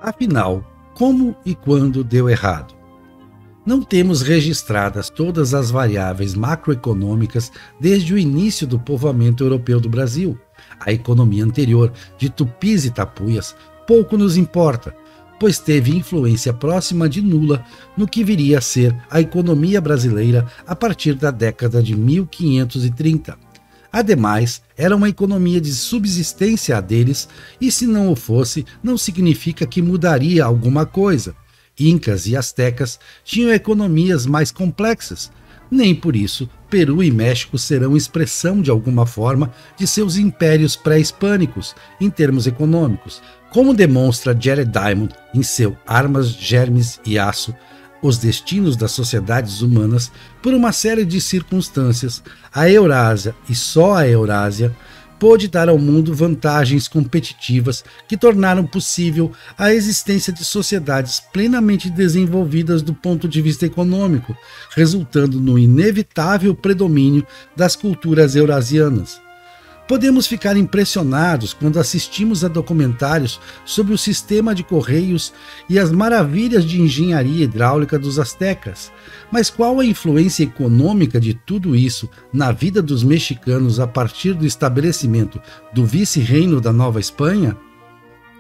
Afinal, como e quando deu errado? Não temos registradas todas as variáveis macroeconômicas desde o início do povoamento europeu do Brasil. A economia anterior, de tupis e tapuias, pouco nos importa, pois teve influência próxima de nula no que viria a ser a economia brasileira a partir da década de 1530. Ademais, era uma economia de subsistência a deles, e se não o fosse, não significa que mudaria alguma coisa. Incas e astecas tinham economias mais complexas. Nem por isso, Peru e México serão expressão de alguma forma de seus impérios pré-hispânicos, em termos econômicos. Como demonstra Jared Diamond em seu Armas, Germes e Aço, os destinos das sociedades humanas, por uma série de circunstâncias, a Eurásia, e só a Eurásia, pôde dar ao mundo vantagens competitivas que tornaram possível a existência de sociedades plenamente desenvolvidas do ponto de vista econômico, resultando no inevitável predomínio das culturas eurasianas. Podemos ficar impressionados quando assistimos a documentários sobre o sistema de correios e as maravilhas de engenharia hidráulica dos astecas, mas qual a influência econômica de tudo isso na vida dos mexicanos a partir do estabelecimento do vice-reino da Nova Espanha?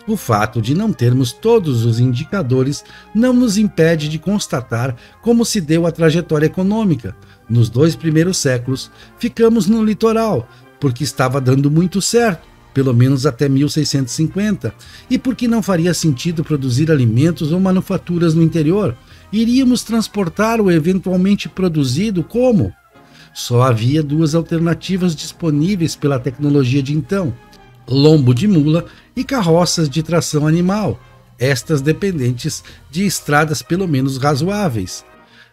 O fato de não termos todos os indicadores não nos impede de constatar como se deu a trajetória econômica. Nos 2 primeiros séculos, ficamos no litoral, porque estava dando muito certo, pelo menos até 1650, e porque não faria sentido produzir alimentos ou manufaturas no interior. Iríamos transportar o eventualmente produzido como? Só havia 2 alternativas disponíveis pela tecnologia de então: lombo de mula e carroças de tração animal, estas dependentes de estradas pelo menos razoáveis.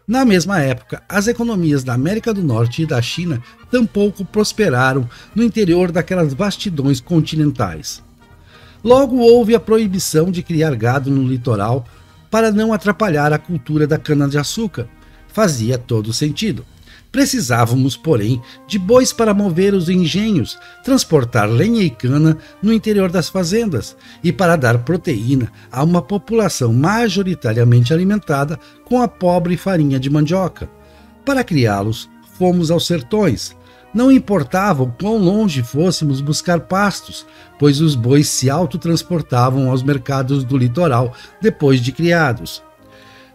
Na mesma época, as economias da América do Norte e da China tampouco prosperaram no interior daquelas vastidões continentais. Logo houve a proibição de criar gado no litoral para não atrapalhar a cultura da cana-de-açúcar. Fazia todo sentido. Precisávamos, porém, de bois para mover os engenhos, transportar lenha e cana no interior das fazendas e para dar proteína a uma população majoritariamente alimentada com a pobre farinha de mandioca. Para criá-los, fomos aos sertões. Não importava o quão longe fôssemos buscar pastos, pois os bois se autotransportavam aos mercados do litoral depois de criados.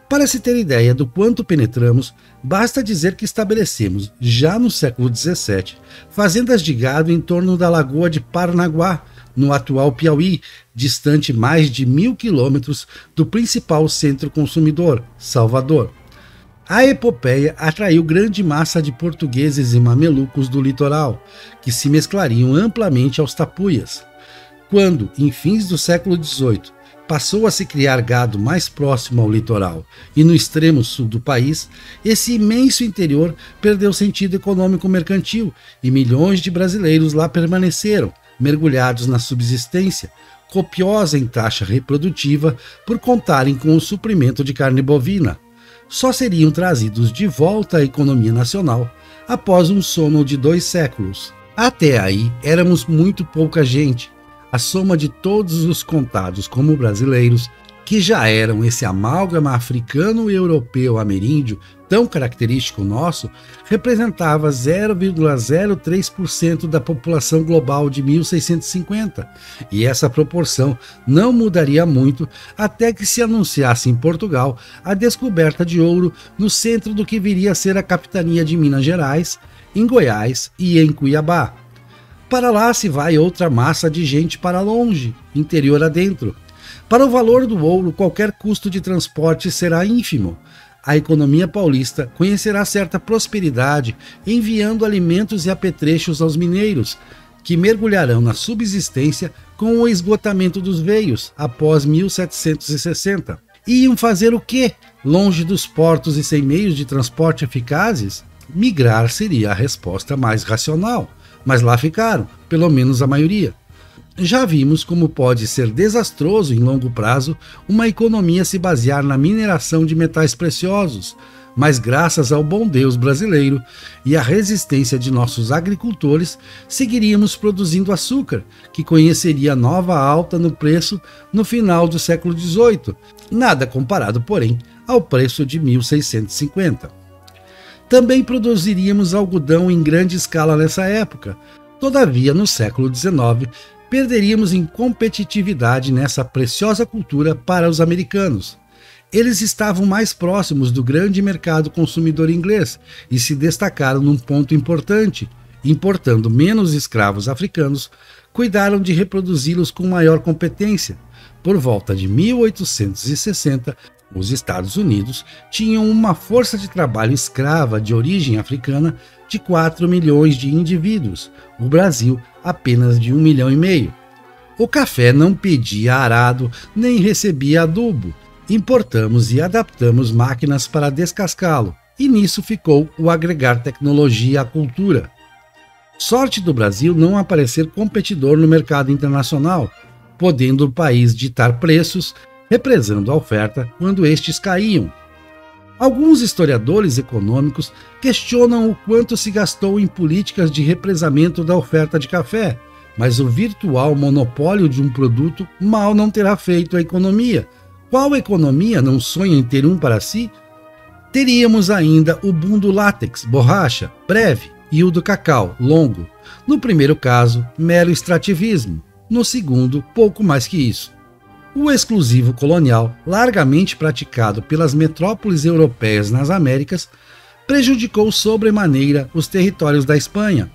Para se ter ideia do quanto penetramos, basta dizer que estabelecemos, já no século XVII, fazendas de gado em torno da lagoa de Parnaguá, no atual Piauí, distante mais de 1000 quilômetros do principal centro consumidor, Salvador. A epopeia atraiu grande massa de portugueses e mamelucos do litoral, que se mesclariam amplamente aos tapuias. Quando, em fins do século XVIII, passou a se criar gado mais próximo ao litoral e no extremo sul do país, esse imenso interior perdeu sentido econômico mercantil e milhões de brasileiros lá permaneceram, mergulhados na subsistência, copiosa em taxa reprodutiva por contarem com o suprimento de carne bovina. Só seriam trazidos de volta à economia nacional após um sono de 2 séculos. Até aí éramos muito pouca gente. A soma de todos os contados como brasileiros, que já eram esse amálgama africano e europeu ameríndio tão característico nosso, representava 0,03% da população global de 1650, e essa proporção não mudaria muito até que se anunciasse em Portugal a descoberta de ouro no centro do que viria a ser a capitania de Minas Gerais, em Goiás e em Cuiabá. Para lá se vai outra massa de gente para longe, interior adentro. Para o valor do ouro, qualquer custo de transporte será ínfimo. A economia paulista conhecerá certa prosperidade enviando alimentos e apetrechos aos mineiros, que mergulharão na subsistência com o esgotamento dos veios após 1760. Iam fazer o quê? Longe dos portos e sem meios de transporte eficazes? Migrar seria a resposta mais racional. Mas lá ficaram, pelo menos a maioria. Já vimos como pode ser desastroso em longo prazo uma economia se basear na mineração de metais preciosos, mas graças ao bom Deus brasileiro e à resistência de nossos agricultores, seguiríamos produzindo açúcar, que conheceria nova alta no preço no final do século XVIII, nada comparado, porém, ao preço de 1650. Também produziríamos algodão em grande escala nessa época. Todavia, no século XIX, perderíamos em competitividade nessa preciosa cultura para os americanos. Eles estavam mais próximos do grande mercado consumidor inglês e se destacaram num ponto importante: importando menos escravos africanos, cuidaram de reproduzi-los com maior competência. Por volta de 1860, os Estados Unidos tinham uma força de trabalho escrava de origem africana de 4 milhões de indivíduos, o Brasil apenas de 1,5 milhão. O café não pedia arado nem recebia adubo. Importamos e adaptamos máquinas para descascá-lo, e nisso ficou o agregar tecnologia à cultura. Sorte do Brasil não aparecer competidor no mercado internacional, podendo o país ditar preços, represando a oferta quando estes caíam. Alguns historiadores econômicos questionam o quanto se gastou em políticas de represamento da oferta de café, mas o virtual monopólio de um produto mal não terá feito a economia. Qual economia não sonha em ter um para si? Teríamos ainda o boom do látex, borracha, breve, e o do cacau, longo. No primeiro caso, mero extrativismo. No segundo, pouco mais que isso. O exclusivo colonial, largamente praticado pelas metrópoles europeias nas Américas, prejudicou sobremaneira os territórios da Espanha.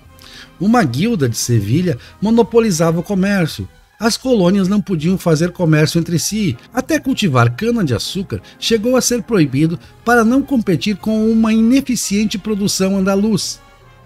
Uma guilda de Sevilha monopolizava o comércio. As colônias não podiam fazer comércio entre si. Até cultivar cana-de-açúcar chegou a ser proibido para não competir com uma ineficiente produção andaluz.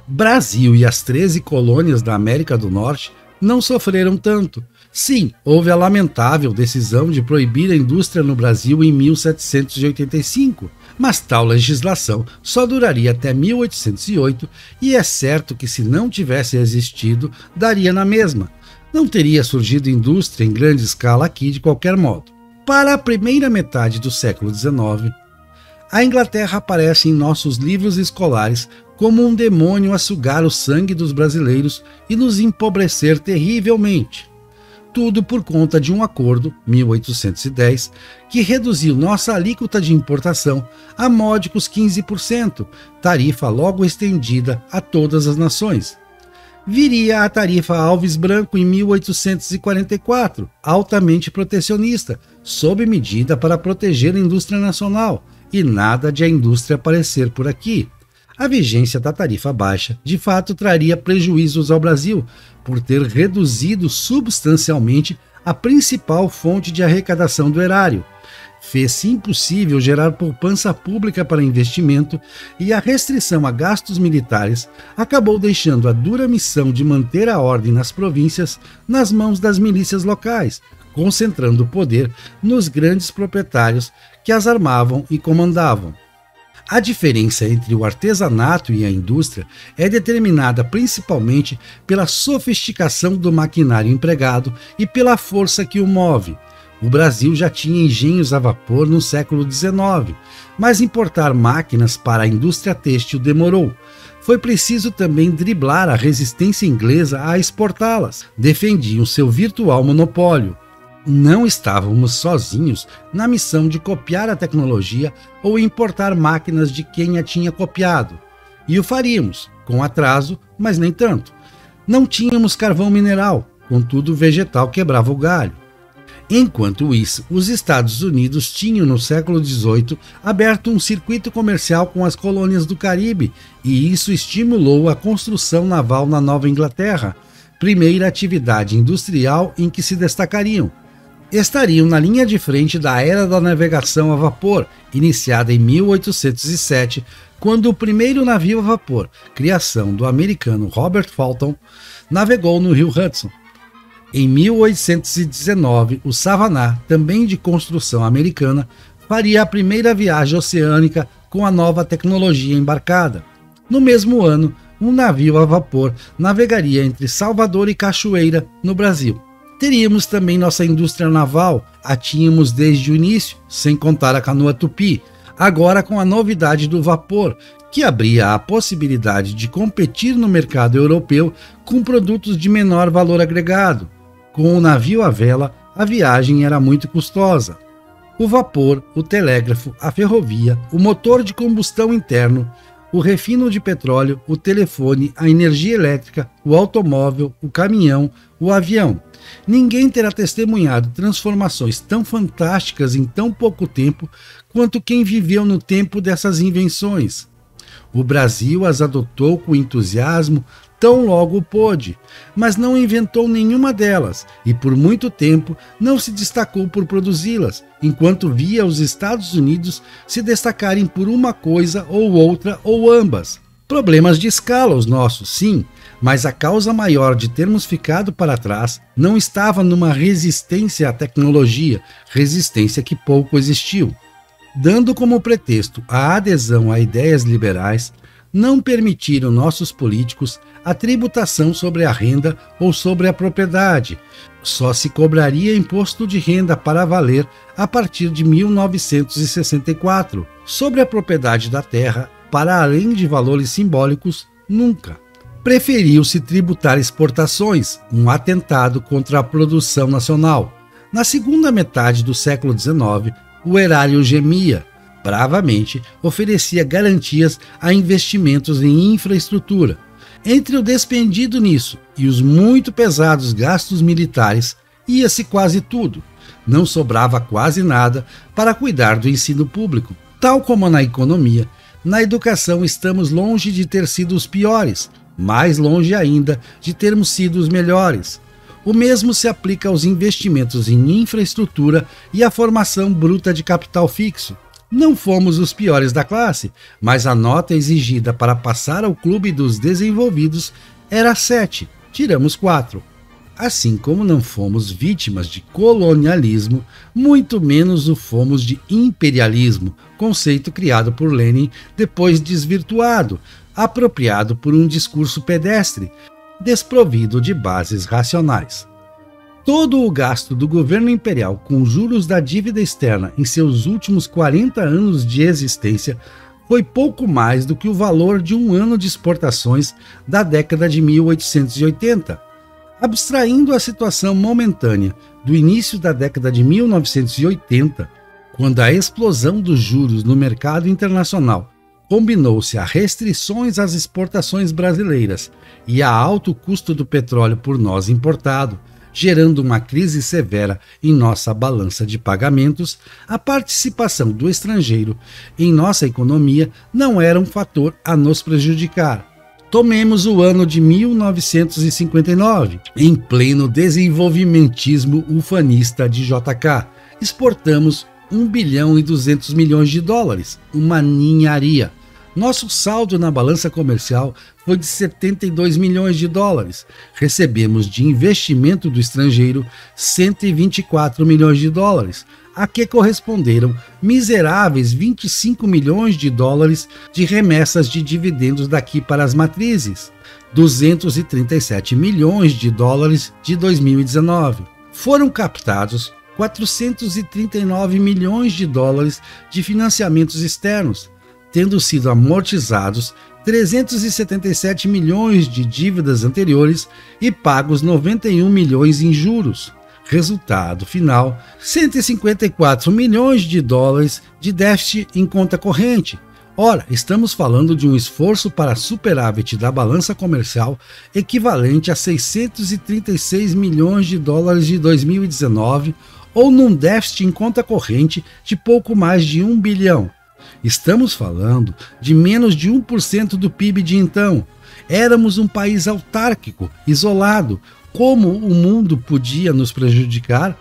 Brasil e as 13 colônias da América do Norte não sofreram tanto. Sim, houve a lamentável decisão de proibir a indústria no Brasil em 1785, mas tal legislação só duraria até 1808 e é certo que, se não tivesse existido, daria na mesma. Não teria surgido indústria em grande escala aqui de qualquer modo. Para a primeira metade do século XIX, a Inglaterra aparece em nossos livros escolares como um demônio a sugar o sangue dos brasileiros e nos empobrecer terrivelmente. Tudo por conta de um acordo, 1810, que reduziu nossa alíquota de importação a módicos 15%, tarifa logo estendida a todas as nações. Viria a tarifa Alves Branco em 1844, altamente protecionista, sob medida para proteger a indústria nacional, e nada de a indústria aparecer por aqui. A vigência da tarifa baixa, de fato, traria prejuízos ao Brasil, por ter reduzido substancialmente a principal fonte de arrecadação do erário. Fez-se impossível gerar poupança pública para investimento e a restrição a gastos militares acabou deixando a dura missão de manter a ordem nas províncias nas mãos das milícias locais, concentrando o poder nos grandes proprietários que as armavam e comandavam. A diferença entre o artesanato e a indústria é determinada principalmente pela sofisticação do maquinário empregado e pela força que o move. O Brasil já tinha engenhos a vapor no século XIX, mas importar máquinas para a indústria têxtil demorou. Foi preciso também driblar a resistência inglesa a exportá-las. Defendiam seu virtual monopólio. Não estávamos sozinhos na missão de copiar a tecnologia ou importar máquinas de quem a tinha copiado. E o faríamos, com atraso, mas nem tanto. Não tínhamos carvão mineral, contudo o vegetal quebrava o galho. Enquanto isso, os Estados Unidos tinham no século XVIII aberto um circuito comercial com as colônias do Caribe, e isso estimulou a construção naval na Nova Inglaterra, primeira atividade industrial em que se destacariam. Estariam na linha de frente da era da navegação a vapor, iniciada em 1807, quando o primeiro navio a vapor, criação do americano Robert Fulton, navegou no rio Hudson. Em 1819, o Savannah, também de construção americana, faria a primeira viagem oceânica com a nova tecnologia embarcada. No mesmo ano, um navio a vapor navegaria entre Salvador e Cachoeira, no Brasil. Teríamos também nossa indústria naval, a tínhamos desde o início, sem contar a canoa tupi. Agora com a novidade do vapor, que abria a possibilidade de competir no mercado europeu com produtos de menor valor agregado. Com o navio à vela, a viagem era muito custosa. O vapor, o telégrafo, a ferrovia, o motor de combustão interno, o refino de petróleo, o telefone, a energia elétrica, o automóvel, o caminhão, o avião. Ninguém terá testemunhado transformações tão fantásticas em tão pouco tempo quanto quem viveu no tempo dessas invenções. O Brasil as adotou com entusiasmo tão logo pôde, mas não inventou nenhuma delas e por muito tempo não se destacou por produzi-las, enquanto via os Estados Unidos se destacarem por uma coisa ou outra ou ambas. Problemas de escala os nossos, sim, mas a causa maior de termos ficado para trás não estava numa resistência à tecnologia, resistência que pouco existiu. Dando como pretexto a adesão a ideias liberais, não permitiram nossos políticos a tributação sobre a renda ou sobre a propriedade. Só se cobraria imposto de renda para valer a partir de 1964. Sobre a propriedade da terra, para além de valores simbólicos, nunca. Preferiu-se tributar exportações, um atentado contra a produção nacional. Na segunda metade do século XIX, o erário gemia. Bravamente, oferecia garantias a investimentos em infraestrutura. Entre o despendido nisso e os muito pesados gastos militares, ia-se quase tudo. Não sobrava quase nada para cuidar do ensino público. Tal como na economia, na educação estamos longe de ter sido os piores, mais longe ainda de termos sido os melhores. O mesmo se aplica aos investimentos em infraestrutura e à formação bruta de capital fixo. Não fomos os piores da classe, mas a nota exigida para passar ao clube dos desenvolvidos era 7, tiramos 4. Assim como não fomos vítimas de colonialismo, muito menos o fomos de imperialismo, conceito criado por Lenin, depois desvirtuado, apropriado por um discurso pedestre, desprovido de bases racionais. Todo o gasto do governo imperial com juros da dívida externa em seus últimos 40 anos de existência foi pouco mais do que o valor de um ano de exportações da década de 1880. Abstraindo a situação momentânea do início da década de 1980, quando a explosão dos juros no mercado internacional combinou-se a restrições às exportações brasileiras e a alto custo do petróleo por nós importado, gerando uma crise severa em nossa balança de pagamentos, a participação do estrangeiro em nossa economia não era um fator a nos prejudicar. Tomemos o ano de 1959, em pleno desenvolvimentismo ufanista de JK. Exportamos 1 bilhão e 200 milhões de dólares, uma ninharia. Nosso saldo na balança comercial foi de 72 milhões de dólares. Recebemos de investimento do estrangeiro 124 milhões de dólares, a que corresponderam miseráveis 25 milhões de dólares de remessas de dividendos daqui para as matrizes, 237 milhões de dólares de 2019. Foram captados 439 milhões de dólares de financiamentos externos, tendo sido amortizados 377 milhões de dívidas anteriores e pagos 91 milhões em juros. Resultado final, 154 milhões de dólares de déficit em conta corrente. Ora, estamos falando de um esforço para superávit da balança comercial equivalente a 636 milhões de dólares de 2019 ou num déficit em conta corrente de pouco mais de 1 bilhão. Estamos falando de menos de 1% do PIB de então. Éramos um país autárquico, isolado. Como o mundo podia nos prejudicar?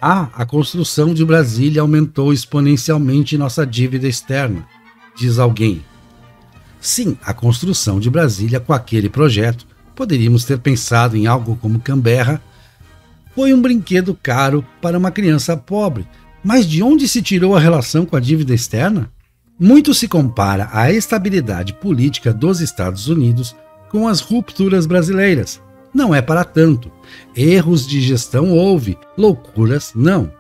A construção de Brasília aumentou exponencialmente nossa dívida externa, diz alguém. Sim, a construção de Brasília com aquele projeto, poderíamos ter pensado em algo como Canberra, foi um brinquedo caro para uma criança pobre. Mas de onde se tirou a relação com a dívida externa? Muito se compara a estabilidade política dos Estados Unidos com as rupturas brasileiras. Não é para tanto. Erros de gestão houve, loucuras não.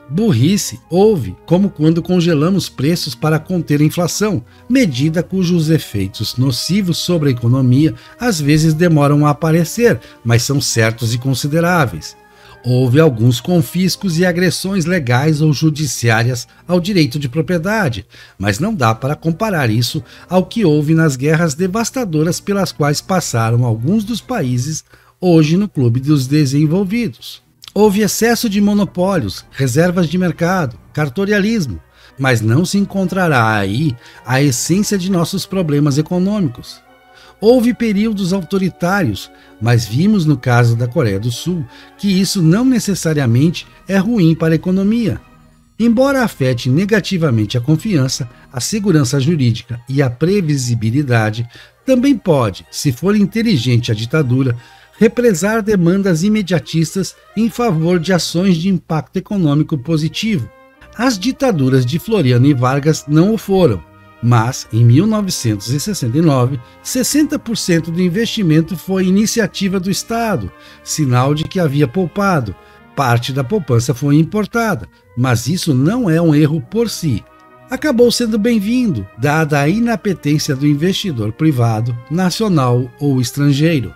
Burrice houve, como quando congelamos preços para conter a inflação, medida cujos efeitos nocivos sobre a economia às vezes demoram a aparecer, mas são certos e consideráveis. Houve alguns confiscos e agressões legais ou judiciárias ao direito de propriedade, mas não dá para comparar isso ao que houve nas guerras devastadoras pelas quais passaram alguns dos países hoje no clube dos desenvolvidos. Houve excesso de monopólios, reservas de mercado, cartorialismo, mas não se encontrará aí a essência de nossos problemas econômicos. Houve períodos autoritários, mas vimos no caso da Coreia do Sul que isso não necessariamente é ruim para a economia. Embora afete negativamente a confiança, a segurança jurídica e a previsibilidade, também pode, se for inteligente a ditadura, represar demandas imediatistas em favor de ações de impacto econômico positivo. As ditaduras de Floriano e Vargas não o foram, mas em 1969, 60% do investimento foi iniciativa do Estado, sinal de que havia poupado. Parte da poupança foi importada, mas isso não é um erro por si. Acabou sendo bem-vindo, dada a inapetência do investidor privado, nacional ou estrangeiro.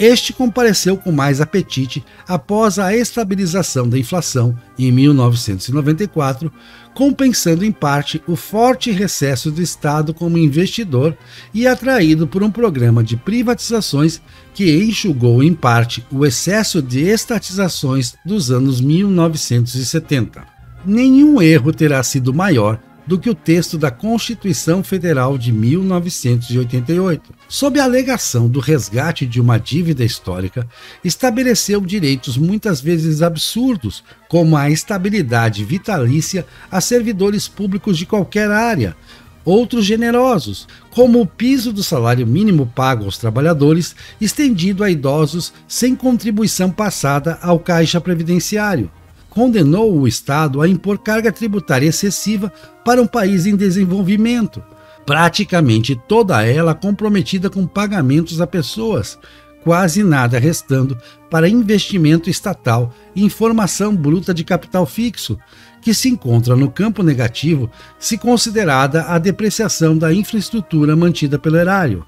Este compareceu com mais apetite após a estabilização da inflação em 1994, compensando em parte o forte recesso do Estado como investidor e atraído por um programa de privatizações que enxugou em parte o excesso de estatizações dos anos 1970. Nenhum erro terá sido maior do que o texto da Constituição Federal de 1988, sob a alegação do resgate de uma dívida histórica, estabeleceu direitos muitas vezes absurdos, como a estabilidade vitalícia a servidores públicos de qualquer área, outros generosos, como o piso do salário mínimo pago aos trabalhadores, estendido a idosos sem contribuição passada ao caixa previdenciário. Condenou o Estado a impor carga tributária excessiva para um país em desenvolvimento, praticamente toda ela comprometida com pagamentos a pessoas, quase nada restando para investimento estatal em formação bruta de capital fixo, que se encontra no campo negativo se considerada a depreciação da infraestrutura mantida pelo erário.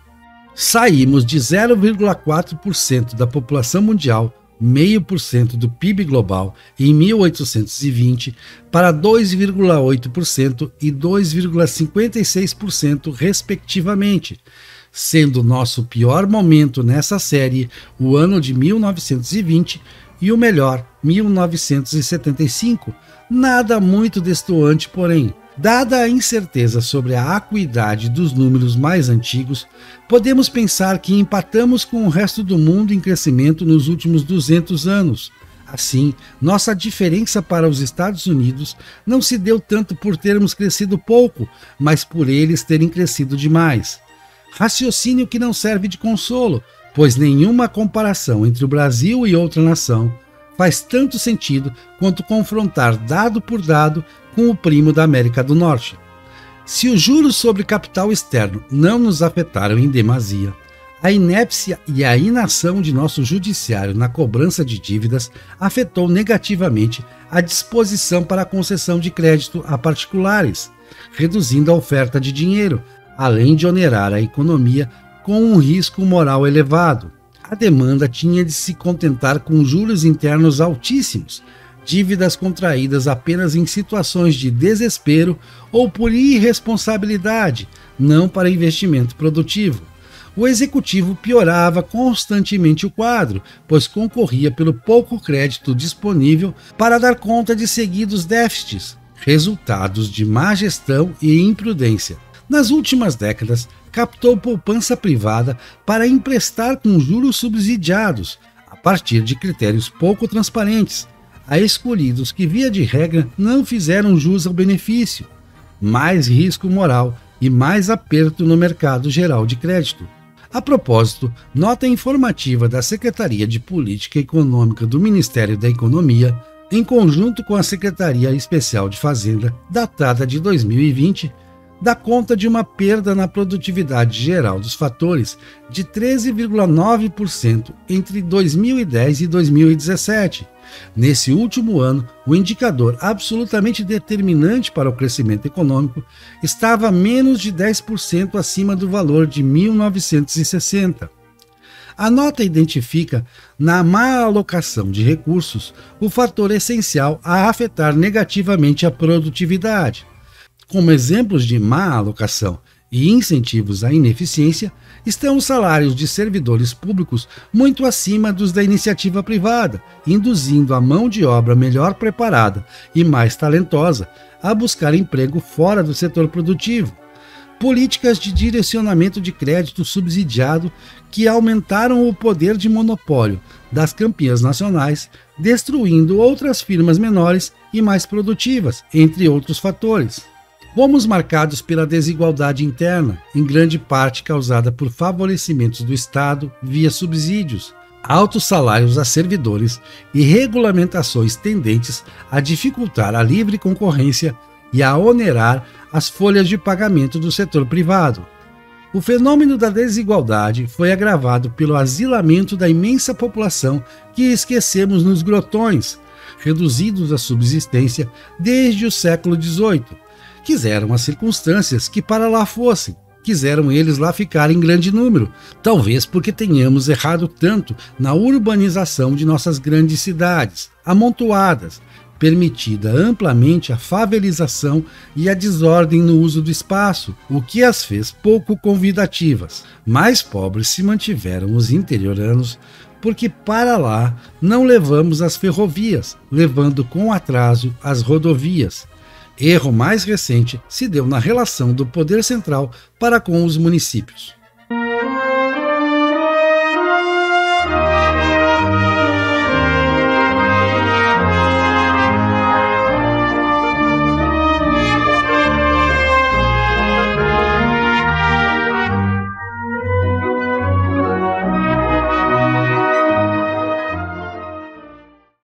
Saímos de 0,4% da população mundial, 0,5% do PIB global em 1820 para 2,8% e 2,56% respectivamente, sendo nosso pior momento nessa série o ano de 1920 e o melhor 1975, nada muito destoante, porém. Dada a incerteza sobre a acuidade dos números mais antigos, podemos pensar que empatamos com o resto do mundo em crescimento nos últimos 200 anos. Assim, nossa diferença para os Estados Unidos não se deu tanto por termos crescido pouco, mas por eles terem crescido demais. Raciocínio que não serve de consolo, pois nenhuma comparação entre o Brasil e outra nação faz tanto sentido quanto confrontar dado por dado com o primo da América do Norte. Se os juros sobre capital externo não nos afetaram em demasia, a inépcia e a inação de nosso judiciário na cobrança de dívidas afetou negativamente a disposição para a concessão de crédito a particulares, reduzindo a oferta de dinheiro, além de onerar a economia com um risco moral elevado. A demanda tinha de se contentar com juros internos altíssimos, dívidas contraídas apenas em situações de desespero ou por irresponsabilidade, não para investimento produtivo. O executivo piorava constantemente o quadro, pois concorria pelo pouco crédito disponível para dar conta de seguidos déficits, resultados de má gestão e imprudência. Nas últimas décadas, captou poupança privada para emprestar com juros subsidiados, a partir de critérios pouco transparentes, a escolhidos que, via de regra, não fizeram jus ao benefício, mais risco moral e mais aperto no mercado geral de crédito. A propósito, nota informativa da Secretaria de Política Econômica do Ministério da Economia, em conjunto com a Secretaria Especial de Fazenda, datada de 2020, dá conta de uma perda na produtividade geral dos fatores de 13,9% entre 2010 e 2017. Nesse último ano, o indicador absolutamente determinante para o crescimento econômico estava menos de 10% acima do valor de 1960. A nota identifica, na má alocação de recursos, o fator essencial a afetar negativamente a produtividade. Como exemplos de má alocação e incentivos à ineficiência, estão os salários de servidores públicos muito acima dos da iniciativa privada, induzindo a mão de obra melhor preparada e mais talentosa a buscar emprego fora do setor produtivo. Políticas de direcionamento de crédito subsidiado que aumentaram o poder de monopólio das campeãs nacionais, destruindo outras firmas menores e mais produtivas, entre outros fatores. Fomos marcados pela desigualdade interna, em grande parte causada por favorecimentos do Estado via subsídios, altos salários a servidores e regulamentações tendentes a dificultar a livre concorrência e a onerar as folhas de pagamento do setor privado. O fenômeno da desigualdade foi agravado pelo asilamento da imensa população que esquecemos nos grotões, reduzidos à subsistência desde o século XVIII. Quiseram as circunstâncias que para lá fossem, quiseram eles lá ficar em grande número, talvez porque tenhamos errado tanto na urbanização de nossas grandes cidades, amontoadas, permitida amplamente a favelização e a desordem no uso do espaço, o que as fez pouco convidativas. Mais pobres se mantiveram os interioranos, porque para lá não levamos as ferrovias, levando com atraso as rodovias. Erro mais recente se deu na relação do poder central para com os municípios.